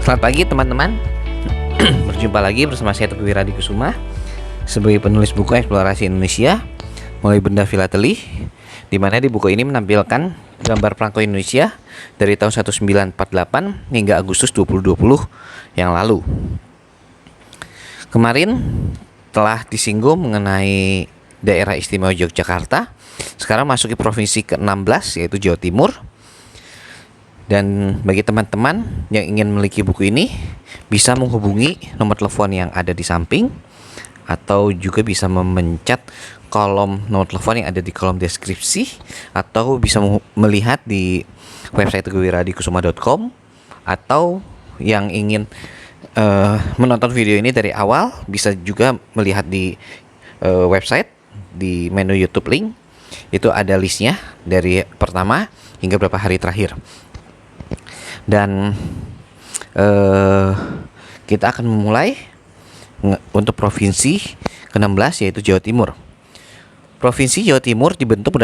Selamat pagi teman-teman. Berjumpa lagi bersama saya Teguh Wiradi Kusuma sebagai penulis buku Eksplorasi Indonesia mulai benda filateli, di mana di buku ini menampilkan gambar perangko Indonesia dari tahun 1948 hingga Agustus 2020 yang lalu. Kemarin telah disinggung mengenai daerah istimewa Yogyakarta. Sekarang masuki provinsi ke-16 yaitu Jawa Timur. Dan bagi teman-teman yang ingin memiliki buku ini, bisa menghubungi nomor telepon yang ada di samping, atau juga bisa memencet kolom nomor telepon yang ada di kolom deskripsi, atau bisa melihat di website teguhwiradikusuma.com, atau yang ingin menonton video ini dari awal bisa juga melihat di website, di menu YouTube link. Itu ada listnya dari pertama hingga beberapa hari terakhir. Dan kita akan memulai untuk provinsi ke-16 yaitu Jawa Timur. Provinsi Jawa Timur dibentuk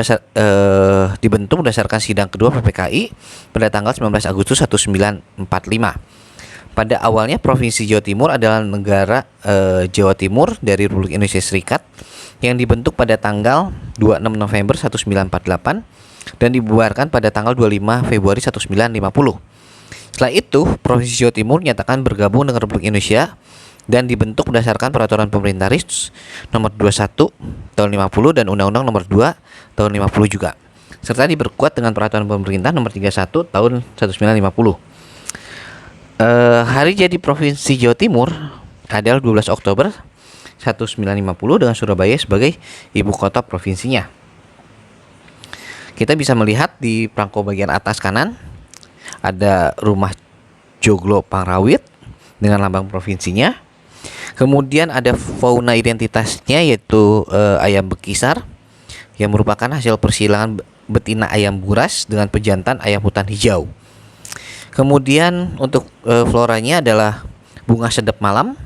berdasarkan sidang kedua PPKI pada tanggal 19 Agustus 1945. Pada awalnya Provinsi Jawa Timur adalah negara Jawa Timur dari Republik Indonesia Serikat yang dibentuk pada tanggal 26 November 1948 dan dibubarkan pada tanggal 25 Februari 1950. Setelah itu, Provinsi Jawa Timur nyatakan bergabung dengan Republik Indonesia dan dibentuk berdasarkan Peraturan Pemerintah RIS Nomor 21 Tahun 50 dan Undang-Undang Nomor 2 Tahun 50 juga, serta diperkuat dengan Peraturan Pemerintah Nomor 31 Tahun 1950. Hari jadi Provinsi Jawa Timur adalah 12 Oktober 1950 dengan Surabaya sebagai ibu kota provinsinya. Kita bisa melihat di perangko bagian atas kanan ada rumah Joglo Pangrawit dengan lambang provinsinya. Kemudian ada fauna identitasnya yaitu ayam bekisar yang merupakan hasil persilangan betina ayam buras dengan pejantan ayam hutan hijau. Kemudian untuk floranya adalah bunga sedap malam,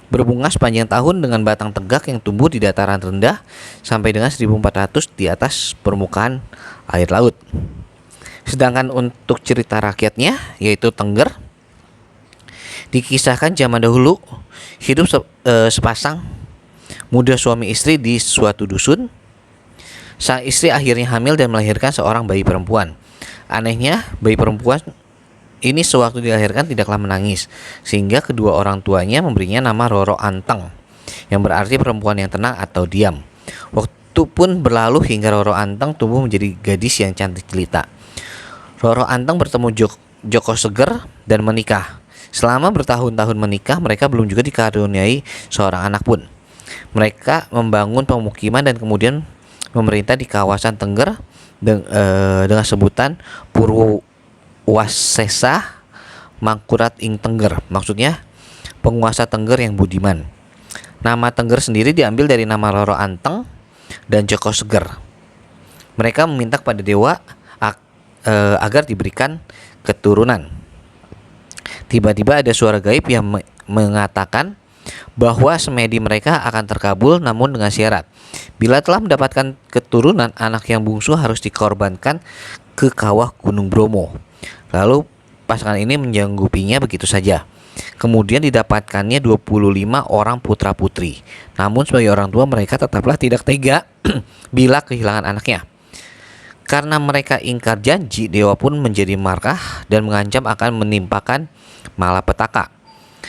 berbunga sepanjang tahun dengan batang tegak yang tumbuh di dataran rendah sampai dengan 1400 di atas permukaan air laut. Sedangkan untuk cerita rakyatnya yaitu Tengger, dikisahkan zaman dahulu hidup sepasang muda suami istri di suatu dusun. Sang istri akhirnya hamil dan melahirkan seorang bayi perempuan. Anehnya, bayi perempuan ini sewaktu dilahirkan tidaklah menangis, sehingga kedua orang tuanya memberinya nama Roro Anteng, yang berarti perempuan yang tenang atau diam. Waktu pun berlalu hingga Roro Anteng tumbuh menjadi gadis yang cantik jelita. Roro Anteng bertemu Joko Seger dan menikah. Selama bertahun-tahun menikah, mereka belum juga dikaruniai seorang anak pun. Mereka membangun pemukiman dan kemudian memerintah di kawasan Tengger dengan sebutan Purwasesa Mangkurat ing Tengger. Maksudnya penguasa Tengger yang budiman. Nama Tengger sendiri diambil dari nama Roro Anteng dan Joko Seger. Mereka meminta kepada dewa agar diberikan keturunan. Tiba-tiba ada suara gaib yang mengatakan bahwa semedi mereka akan terkabul, namun dengan syarat bila telah mendapatkan keturunan, anak yang bungsu harus dikorbankan ke kawah Gunung Bromo. Lalu pasangan ini menyanggupinya begitu saja. Kemudian didapatkannya 25 orang putra-putri. Namun sebagai orang tua mereka tetaplah tidak tega bila kehilangan anaknya. Karena mereka ingkar janji, dewa pun menjadi marah dan mengancam akan menimpakan malapetaka.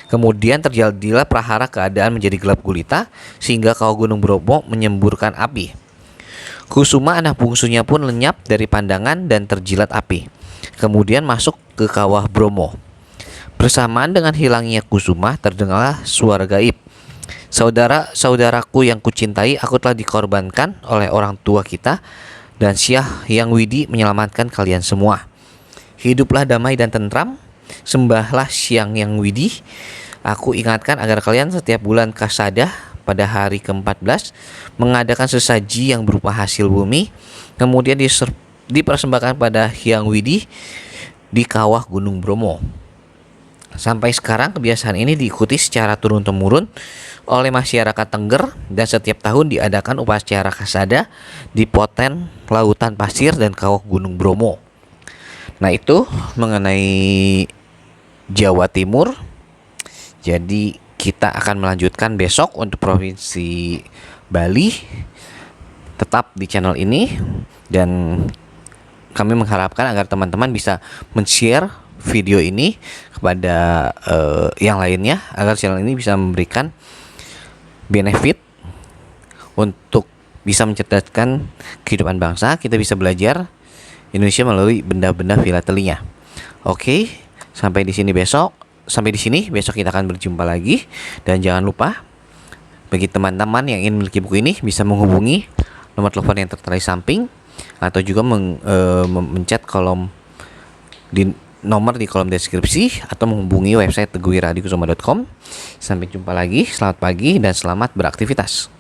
Kemudian terjadilah prahara, keadaan menjadi gelap gulita sehingga kawah Gunung Bromo menyemburkan api. Kusuma anak bungsunya pun lenyap dari pandangan dan terjilat api. Kemudian masuk ke kawah Bromo. Bersamaan dengan hilangnya Kusuma, terdengarlah suara gaib. Saudaraku yang kucintai, aku telah dikorbankan oleh orang tua kita, dan Syah Hyang Widi menyelamatkan kalian semua. Hiduplah damai dan tentram, sembahlah Syah Hyang Widi. Aku ingatkan agar kalian setiap bulan Kasada pada hari ke-14 mengadakan sesaji yang berupa hasil bumi, kemudian dipersembahkan pada Hyang Widi di kawah Gunung Bromo. Sampai sekarang kebiasaan ini diikuti secara turun-temurun oleh masyarakat Tengger dan setiap tahun diadakan upacara Kasada di Poten Lautan Pasir dan Kawah Gunung Bromo. Nah, itu mengenai Jawa Timur. Jadi kita akan melanjutkan besok untuk Provinsi Bali. Tetap di channel ini, dan kami mengharapkan agar teman-teman bisa men-share video ini kepada yang lainnya, agar channel ini bisa memberikan benefit untuk bisa mencerdaskan kehidupan bangsa. Kita bisa belajar Indonesia melalui benda-benda filatelinya. Oke, sampai di sini besok. Sampai di sini besok kita akan berjumpa lagi, dan jangan lupa bagi teman-teman yang ingin memiliki buku ini bisa menghubungi nomor telepon yang tertera di samping, atau juga mencet kolom di nomor di kolom deskripsi, atau menghubungi website teguhiradikusumo.com. Sampai jumpa lagi, selamat pagi dan selamat beraktivitas.